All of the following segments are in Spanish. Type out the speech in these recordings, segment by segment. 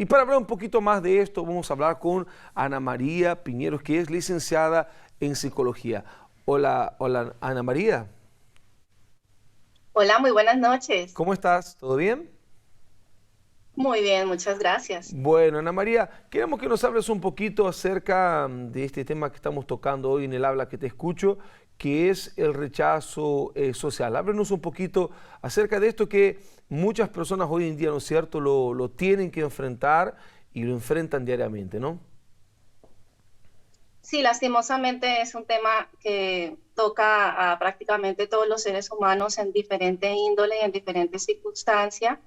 Y para hablar un poquito más de esto, vamos a hablar con Ana María Piñeros, que es licenciada en psicología. Hola, hola Ana María. Hola, muy buenas noches. ¿Cómo estás? ¿Todo bien? Muy bien, muchas gracias. Bueno, Ana María, queremos que nos hables un poquito acerca de este tema que estamos tocando hoy en el Habla que te escucho, que es el rechazo social. Háblenos un poquito acerca de esto que muchas personas hoy en día, ¿no es cierto?, lo tienen que enfrentar y lo enfrentan diariamente, ¿no? Sí, lastimosamente es un tema que toca a prácticamente todos los seres humanos en diferente índole y en diferentes circunstancias.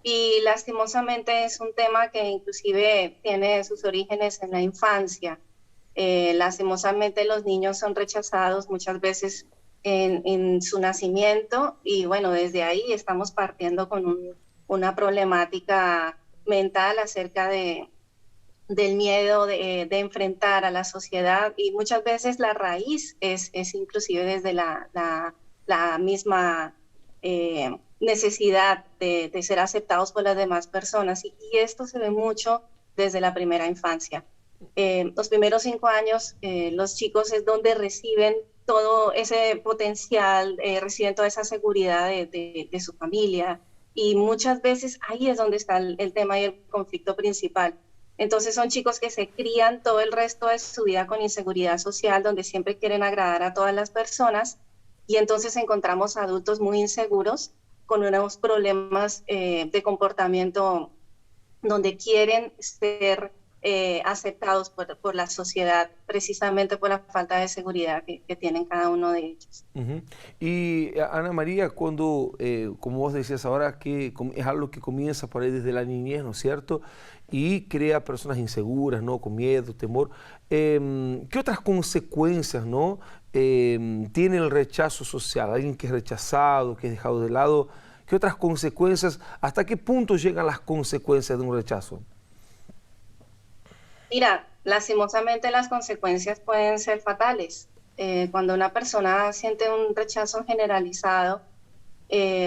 Y lastimosamente es un tema que inclusive tiene sus orígenes en la infancia. Lastimosamente los niños son rechazados muchas veces en su nacimiento y bueno, desde ahí estamos partiendo con una problemática mental acerca del miedo de enfrentar a la sociedad y muchas veces la raíz es inclusive desde la misma necesidad de ser aceptados por las demás personas y esto se ve mucho desde la primera infancia. Los primeros 5 años, los chicos es donde reciben todo ese potencial, reciben toda esa seguridad de su familia y muchas veces ahí es donde está el tema y el conflicto principal. Entonces son chicos que se crían todo el resto de su vida con inseguridad social, donde siempre quieren agradar a todas las personas y entonces encontramos adultos muy inseguros con unos problemas de comportamiento donde quieren ser aceptados por la sociedad precisamente por la falta de seguridad que tienen cada uno de ellos. Ujú. Y Ana María, cuando, como vos decías ahora, que es algo que comienza por ahí desde la niñez, ¿no es cierto? Y crea personas inseguras, ¿no? Con miedo, temor. ¿Qué otras consecuencias, ¿no? Tiene el rechazo social? Alguien que es rechazado, que es dejado de lado. ¿Qué otras consecuencias? ¿Hasta qué punto llegan las consecuencias de un rechazo? Mira, lastimosamente las consecuencias pueden ser fatales. Cuando una persona siente un rechazo generalizado,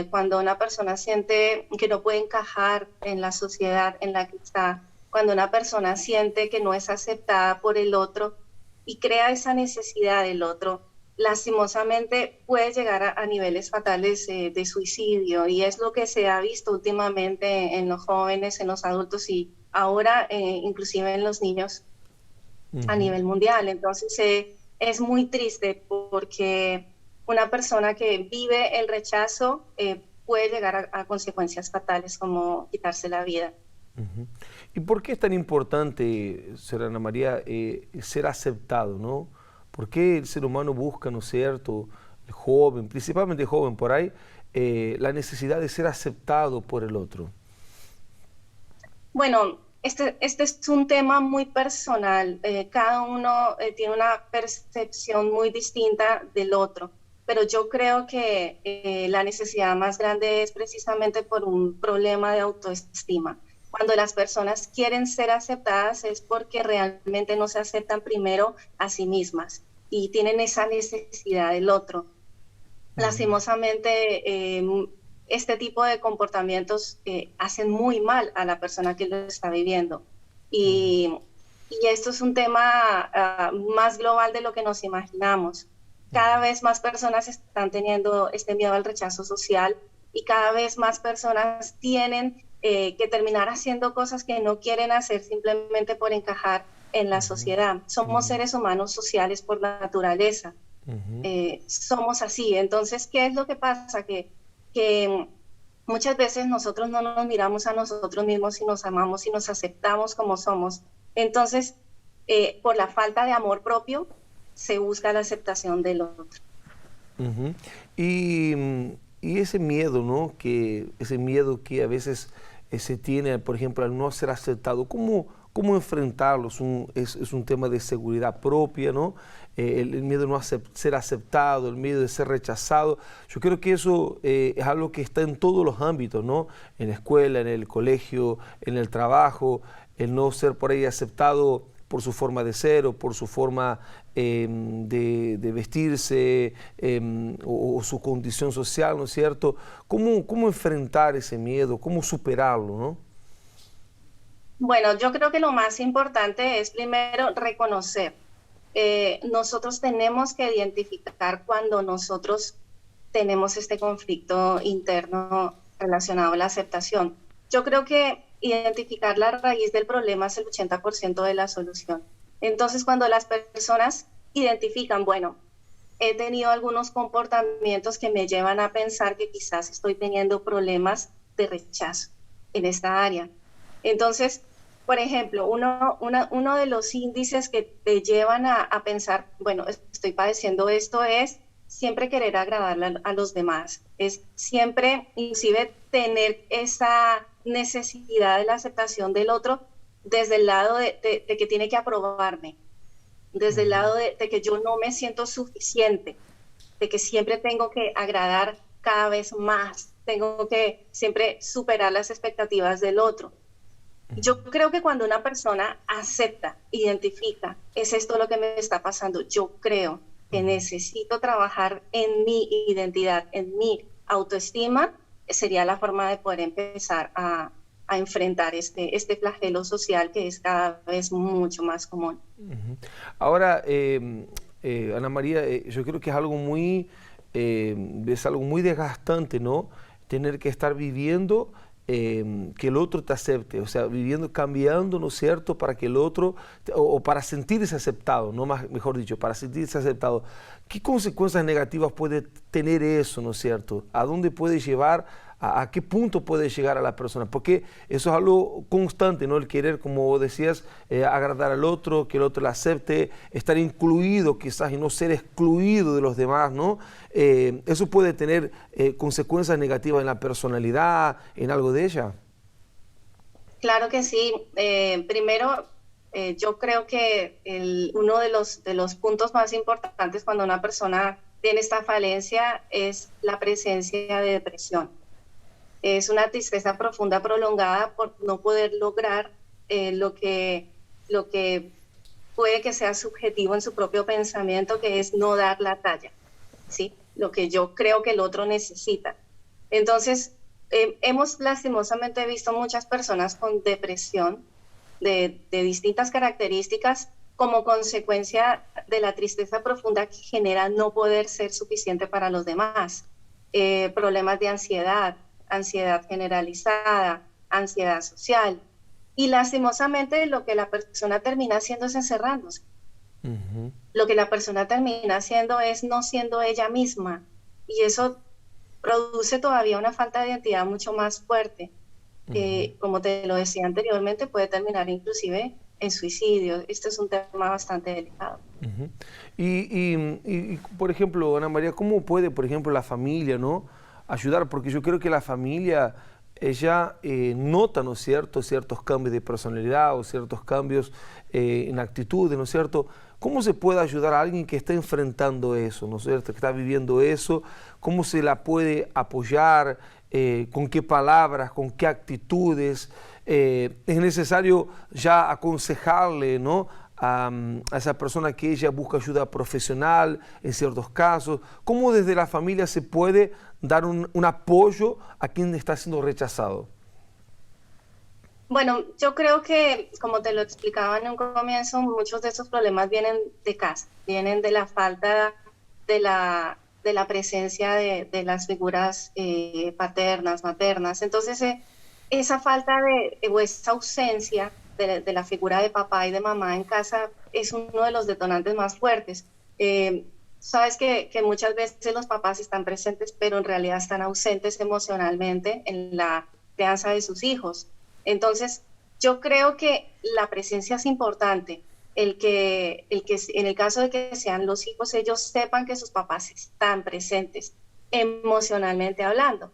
cuando una persona siente que no puede encajar en la sociedad en la que está, cuando una persona siente que no es aceptada por el otro y crea esa necesidad del otro, lastimosamente puede llegar a niveles fatales de suicidio y es lo que se ha visto últimamente en los jóvenes, en los adultos y ahora inclusive en los niños a Ujú. nivel mundial. Entonces es muy triste porque una persona que vive el rechazo puede llegar a consecuencias fatales como quitarse la vida. Ujú. ¿Y por qué es tan importante, ser Ana María, ser aceptado, ¿no? ¿Por qué el ser humano busca, ¿no es cierto?, el joven, principalmente el joven por ahí, la necesidad de ser aceptado por el otro. Bueno, este es un tema muy personal. Cada uno tiene una percepción muy distinta del otro, pero yo creo que la necesidad más grande es precisamente por un problema de autoestima. Cuando las personas quieren ser aceptadas es porque realmente no se aceptan primero a sí mismas y tienen esa necesidad del otro. Ujú, Lastimosamente, este tipo de comportamientos hacen muy mal a la persona que lo está viviendo. ujú, Y, y esto es un tema más global de lo que nos imaginamos. Cada ujú, vez más personas están teniendo este miedo al rechazo social y cada vez más personas tienen que terminar haciendo cosas que no quieren hacer simplemente por encajar en la ujú, sociedad. Somos ujú, seres humanos sociales por naturaleza, ujú, somos así. Entonces, ¿qué es lo que pasa? Que muchas veces nosotros no nos miramos a nosotros mismos y nos amamos y nos aceptamos como somos. Entonces, por la falta de amor propio, se busca la aceptación del otro. ujú. Y, y ese miedo, ¿no? Ese miedo que a veces se tiene, por ejemplo, al no ser aceptado, ¿cómo enfrentarlo? Es un tema de seguridad propia, ¿no? El miedo de no ser aceptado, el miedo de ser rechazado. Yo creo que eso es algo que está en todos los ámbitos, ¿no? En la escuela, en el colegio, en el trabajo, el no ser por ahí aceptado por su forma de ser o por su forma de vestirse o su condición social, ¿no es cierto? ¿Cómo enfrentar ese miedo? ¿Cómo superarlo, no? Bueno, yo creo que lo más importante es primero reconocer. Nosotros tenemos que identificar cuando nosotros tenemos este conflicto interno relacionado a la aceptación. Yo creo que identificar la raíz del problema es el 80% de la solución. Entonces, cuando las personas identifican, bueno, he tenido algunos comportamientos que me llevan a pensar que quizás estoy teniendo problemas de rechazo en esta área. Entonces, por ejemplo, uno de los índices que te llevan a pensar, bueno, estoy padeciendo esto es siempre querer agradarle a los demás, es siempre, inclusive, tener esa necesidad de la aceptación del otro desde el lado de que tiene que aprobarme, desde el lado de que yo no me siento suficiente, de que siempre tengo que agradar cada vez más, tengo que siempre superar las expectativas del otro. Yo creo que cuando una persona acepta, identifica, es esto lo que me está pasando, yo creo que necesito trabajar en mi identidad, en mi autoestima, sería la forma de poder empezar a enfrentar este flagelo social que es cada vez mucho más común. Ahora, Ana María, yo creo que es algo muy desgastante, ¿no? Tener que estar viviendo que el otro te acepte, o sea, viviendo, cambiando, ¿no es cierto?, para que el otro, o para sentirse aceptado, no más, mejor dicho, para sentirse aceptado. ¿Qué consecuencias negativas puede tener eso, ¿no es cierto? ¿A dónde puede llevar? ¿A qué punto puede llegar a la persona? Porque eso es algo constante, ¿no? El querer, como vos decías, agradar al otro, que el otro la acepte, estar incluido quizás y no ser excluido de los demás, ¿no? Eso puede tener consecuencias negativas en la personalidad, en algo de ella. Claro que sí. Primero, yo creo que uno de los puntos más importantes cuando una persona tiene esta falencia es la presencia de depresión. Es una tristeza profunda prolongada por no poder lograr lo que puede que sea subjetivo en su propio pensamiento, que es no dar la talla, ¿sí? Lo que yo creo que el otro necesita. Entonces, hemos lastimosamente visto muchas personas con depresión de distintas características como consecuencia de la tristeza profunda que genera no poder ser suficiente para los demás. Problemas de ansiedad, ansiedad generalizada, ansiedad social. Y lastimosamente lo que la persona termina haciendo es encerrándose. Lo que la persona termina haciendo es no siendo ella misma. Y eso produce todavía una falta de identidad mucho más fuerte. Como te lo decía anteriormente, puede terminar inclusive en suicidio. Este es un tema bastante delicado. Por ejemplo, Ana María, ¿cómo puede, por ejemplo, la familia, ¿no?, ayudar? Porque yo creo que la familia, ella nota, ¿no es cierto?, ciertos cambios de personalidad o ciertos cambios en actitudes, ¿no es cierto? ¿Cómo se puede ayudar a alguien que está enfrentando eso, ¿no es cierto?, que está viviendo eso? ¿Cómo se la puede apoyar? ¿Con qué palabras? ¿Con qué actitudes? Es necesario ya aconsejarle, ¿no?, a esa persona que ella busca ayuda profesional en ciertos casos. ¿Cómo desde la familia se puede dar un apoyo a quien está siendo rechazado? Bueno, yo creo que, como te lo explicaba en un comienzo, muchos de esos problemas vienen de casa, vienen de la falta de la presencia de las figuras paternas, maternas. Entonces, esa falta o esa ausencia de la figura de papá y de mamá en casa es uno de los detonantes más fuertes. Sabes que muchas veces los papás están presentes, pero en realidad están ausentes emocionalmente en la crianza de sus hijos. Entonces, yo creo que la presencia es importante. En el caso de que sean los hijos, ellos sepan que sus papás están presentes emocionalmente hablando.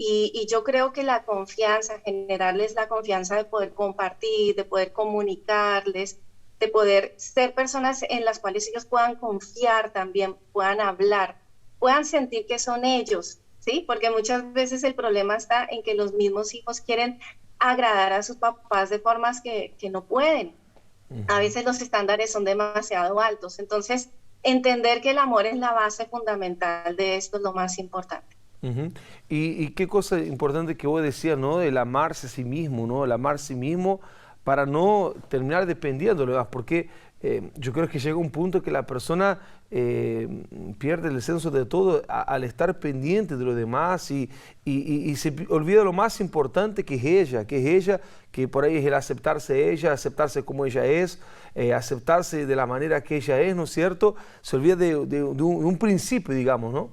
Y yo creo que la confianza, generarles la confianza de poder compartir, de poder comunicarles, de poder ser personas en las cuales ellos puedan confiar también, puedan hablar, puedan sentir que son ellos, ¿sí? Porque muchas veces el problema está en que los mismos hijos quieren agradar a sus papás de formas que no pueden. A veces los estándares son demasiado altos. Entonces, entender que el amor es la base fundamental de esto es lo más importante. Y qué cosa importante que vos decías, ¿no?, del amarse a sí mismo, ¿no? El amar a sí mismo para no terminar dependiendo de los demás, porque yo creo que llega un punto que la persona pierde el senso de todo al estar pendiente de los demás y se olvida lo más importante que es ella, que por ahí es el aceptarse ella, aceptarse como ella es, aceptarse de la manera que ella es, ¿no es cierto? Se olvida de un principio, digamos, ¿no?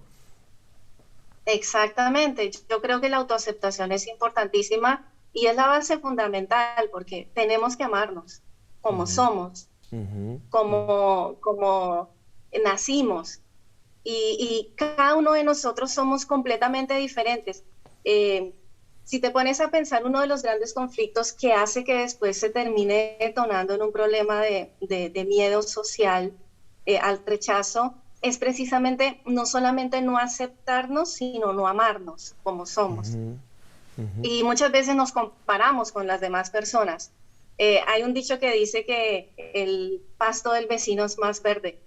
Exactamente. Yo creo que la autoaceptación es importantísima y es la base fundamental porque tenemos que amarnos como somos, Ujú, como nacimos y cada uno de nosotros somos completamente diferentes. Eh, si te pones a pensar, uno de los grandes conflictos que hace que después se termine detonando en un problema de miedo social al rechazo es precisamente no solamente no aceptarnos, sino no amarnos como somos. ujú, ujú, Y muchas veces nos comparamos con las demás personas. Hay un dicho que dice que el pasto del vecino es más verde.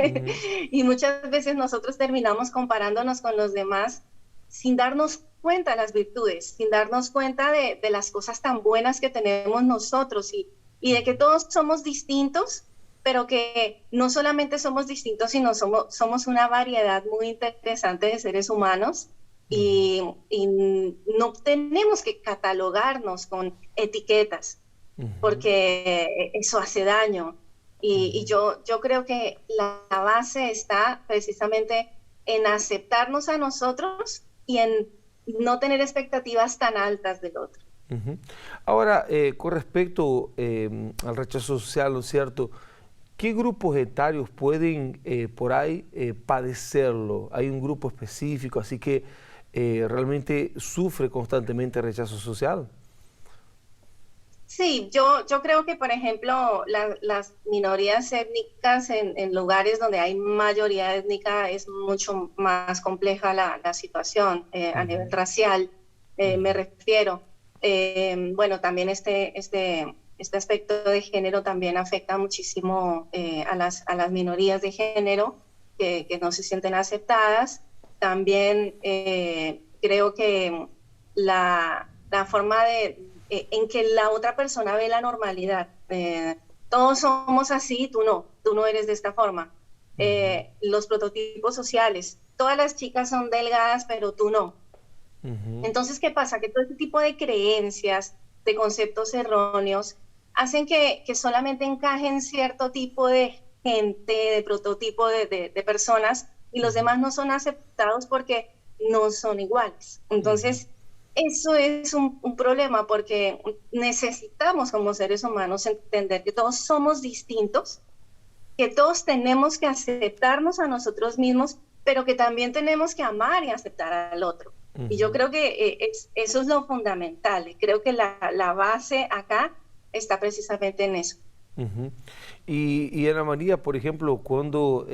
ujú, Y muchas veces nosotros terminamos comparándonos con los demás sin darnos cuenta de las virtudes, sin darnos cuenta de las cosas tan buenas que tenemos nosotros y de que todos somos distintos, pero que no solamente somos distintos, sino somos una variedad muy interesante de seres humanos y no tenemos que catalogarnos con etiquetas ujú, porque eso hace daño. Y ujú. yo creo que la base está precisamente en aceptarnos a nosotros y en no tener expectativas tan altas del otro. Ujú. Ahora, con respecto al rechazo social, ¿no es cierto? ¿Qué grupos etarios pueden por ahí padecerlo? ¿Hay un grupo específico, así que realmente sufre constantemente rechazo social? Sí, yo creo que, por ejemplo, las minorías étnicas en lugares donde hay mayoría étnica es mucho más compleja la situación a nivel Ujú, racial, me ujú, refiero. Bueno, también este aspecto de género también afecta muchísimo a las minorías de género que no se sienten aceptadas. También creo que la forma en que la otra persona ve la normalidad. Todos somos así, tú no eres de esta forma. ujú, Los prototipos sociales, todas las chicas son delgadas, pero tú no. ujú, Entonces, ¿qué pasa? Que todo este tipo de creencias, de conceptos erróneos, hacen que solamente encajen cierto tipo de gente, de prototipo de personas, y los ujú, demás no son aceptados porque no son iguales. ujú, Entonces, eso es un problema porque necesitamos como seres humanos entender que todos somos distintos, que todos tenemos que aceptarnos a nosotros mismos, pero que también tenemos que amar y aceptar al otro. Y yo ujú, creo que eso es lo fundamental. Y creo que la base acá está precisamente en eso. ujú. Y Ana María, por ejemplo, cuando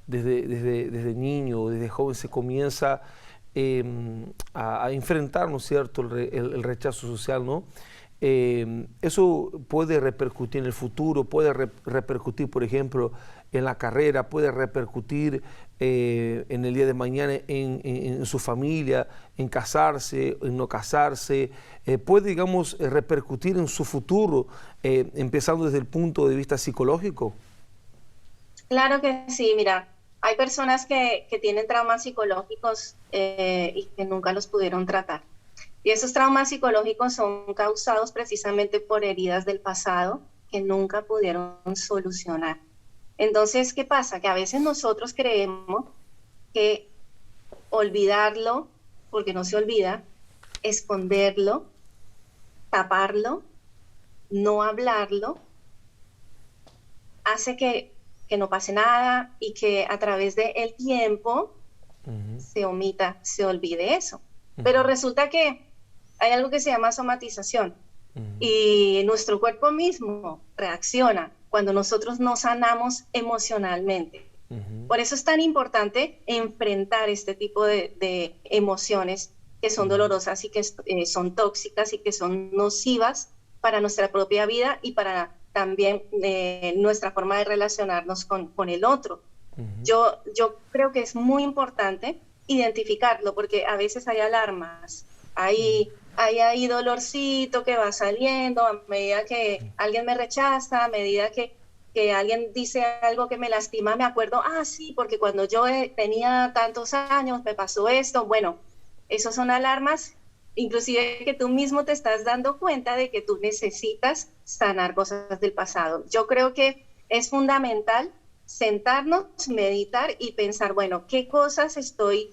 desde niño o desde joven se comienza a enfrentar, ¿no es cierto?, el rechazo social, ¿no? Eso puede repercutir en el futuro, puede repercutir, por ejemplo, en la carrera, puede repercutir en el día de mañana en su familia, en casarse, en no casarse, puede, digamos, repercutir en su futuro, empezando desde el punto de vista psicológico. Claro que sí, mira, hay personas que tienen traumas psicológicos y que nunca los pudieron tratar. Y esos traumas psicológicos son causados precisamente por heridas del pasado que nunca pudieron solucionar. Entonces, ¿qué pasa? Que a veces nosotros creemos que olvidarlo, porque no se olvida, esconderlo, taparlo, no hablarlo, hace que no pase nada y que a través del tiempo Ujú, se omita, se olvide eso. Pero ujú, resulta que hay algo que se llama somatización ujú, y nuestro cuerpo mismo reacciona cuando nosotros nos sanamos emocionalmente. ujú, Por eso es tan importante enfrentar este tipo de emociones que son ujú, dolorosas y que son tóxicas y que son nocivas para nuestra propia vida y para también nuestra forma de relacionarnos con el otro. ujú, Yo creo que es muy importante identificarlo porque a veces hay alarmas, hay hay ahí dolorcito que va saliendo a medida que alguien me rechaza, a medida que alguien dice algo que me lastima, me acuerdo, sí, porque cuando yo tenía tantos años me pasó esto. Bueno, esos son alarmas, inclusive que tú mismo te estás dando cuenta de que tú necesitas sanar cosas del pasado. Yo creo que es fundamental sentarnos, meditar y pensar, bueno, ¿qué cosas estoy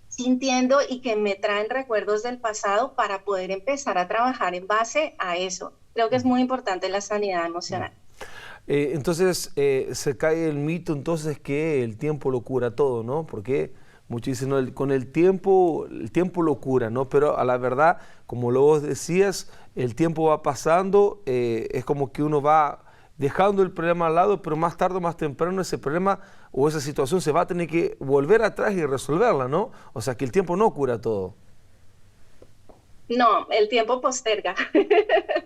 sintiendo y que me traen recuerdos del pasado para poder empezar a trabajar en base a eso? Creo que es muy importante la sanidad emocional. Entonces, se cae el mito entonces que el tiempo lo cura todo, ¿no? Porque muchos dicen, no, con el tiempo lo cura, ¿no? Pero a la verdad, como lo vos decías, el tiempo va pasando, es como que uno va dejando el problema al lado, pero más tarde o más temprano ese problema o esa situación se va a tener que volver atrás y resolverla, ¿no? O sea que el tiempo no cura todo. No, el tiempo posterga,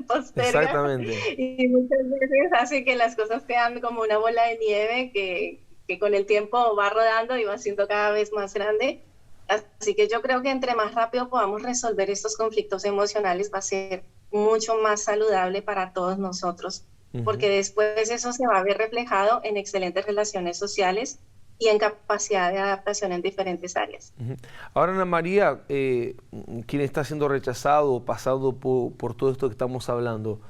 posterga, Exactamente. y muchas veces hace que las cosas quedan como una bola de nieve que con el tiempo va rodando y va siendo cada vez más grande. Así que yo creo que entre más rápido podamos resolver estos conflictos emocionales va a ser mucho más saludable para todos nosotros, porque después eso se va a ver reflejado en excelentes relaciones sociales y en capacidad de adaptación en diferentes áreas. Ahora, Ana María, quien está siendo rechazado o pasando por todo esto que estamos hablando,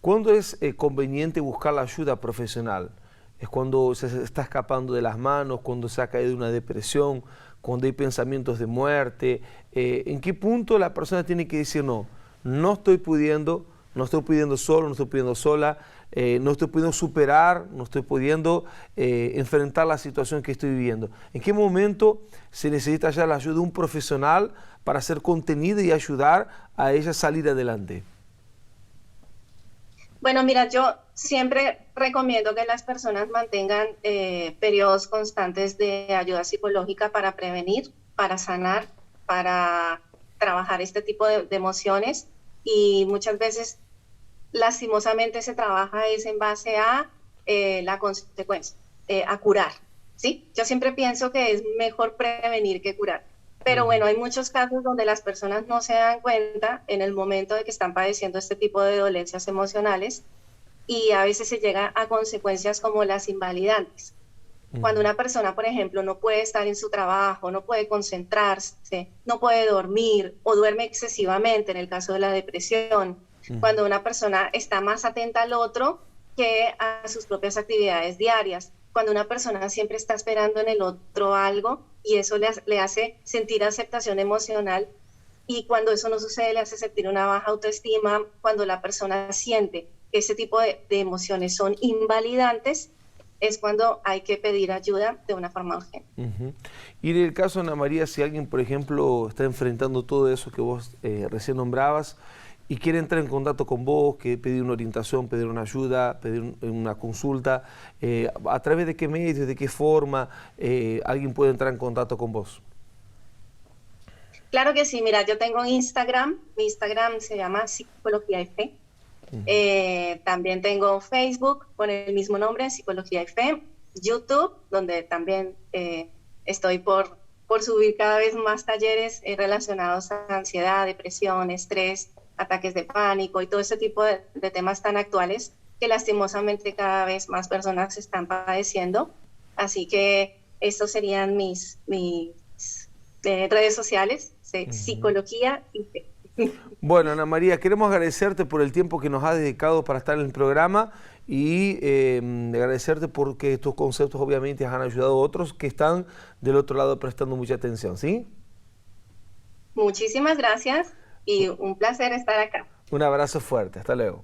¿cuándo es conveniente buscar la ayuda profesional? ¿Es cuando se está escapando de las manos, cuando se ha caído en una depresión, cuando hay pensamientos de muerte? ¿En qué punto la persona tiene que decir no? No estoy pudiendo, no estoy pudiendo solo, no estoy pudiendo sola, no estoy pudiendo superar, no estoy pudiendo enfrentar la situación que estoy viviendo. ¿En qué momento se necesita ya la ayuda de un profesional para ser contenido y ayudar a ella a salir adelante? Bueno, mira, yo siempre recomiendo que las personas mantengan periodos constantes de ayuda psicológica para prevenir, para sanar, para trabajar este tipo de emociones, y muchas veces lastimosamente se trabaja es en base a la consecuencia, a curar, ¿sí? Yo siempre pienso que es mejor prevenir que curar. Pero bueno, hay muchos casos donde las personas no se dan cuenta en el momento de que están padeciendo este tipo de dolencias emocionales, y a veces se llega a consecuencias como las invalidantes. Cuando una persona, por ejemplo, no puede estar en su trabajo, no puede concentrarse, no puede dormir o duerme excesivamente en el caso de la depresión, cuando una persona está más atenta al otro que a sus propias actividades diarias, cuando una persona siempre está esperando en el otro algo y eso le hace sentir aceptación emocional, y cuando eso no sucede le hace sentir una baja autoestima, cuando la persona siente que ese tipo de emociones son invalidantes, es cuando hay que pedir ayuda de una forma urgente. Y en el caso, Ana María, si alguien, por ejemplo, está enfrentando todo eso que vos recién nombrabas y quiere entrar en contacto con vos, que pedir una orientación, pedir una ayuda, pedir una consulta, ¿a través de qué medios, de qué forma alguien puede entrar en contacto con vos? Claro que sí, mira, yo tengo Instagram, mi Instagram se llama Psicología y Fe. También tengo Facebook con el mismo nombre, Psicología y Fe, YouTube, donde también estoy por subir cada vez más talleres relacionados a ansiedad, depresión, estrés, ataques de pánico y todo ese tipo de temas tan actuales que lastimosamente cada vez más personas están padeciendo. Así que estos serían mis redes sociales, Psicología y Fe. Bueno, Ana María, queremos agradecerte por el tiempo que nos has dedicado para estar en el programa y agradecerte porque estos conceptos obviamente han ayudado a otros que están del otro lado prestando mucha atención, ¿sí? Muchísimas gracias y un placer estar acá. Un abrazo fuerte, hasta luego.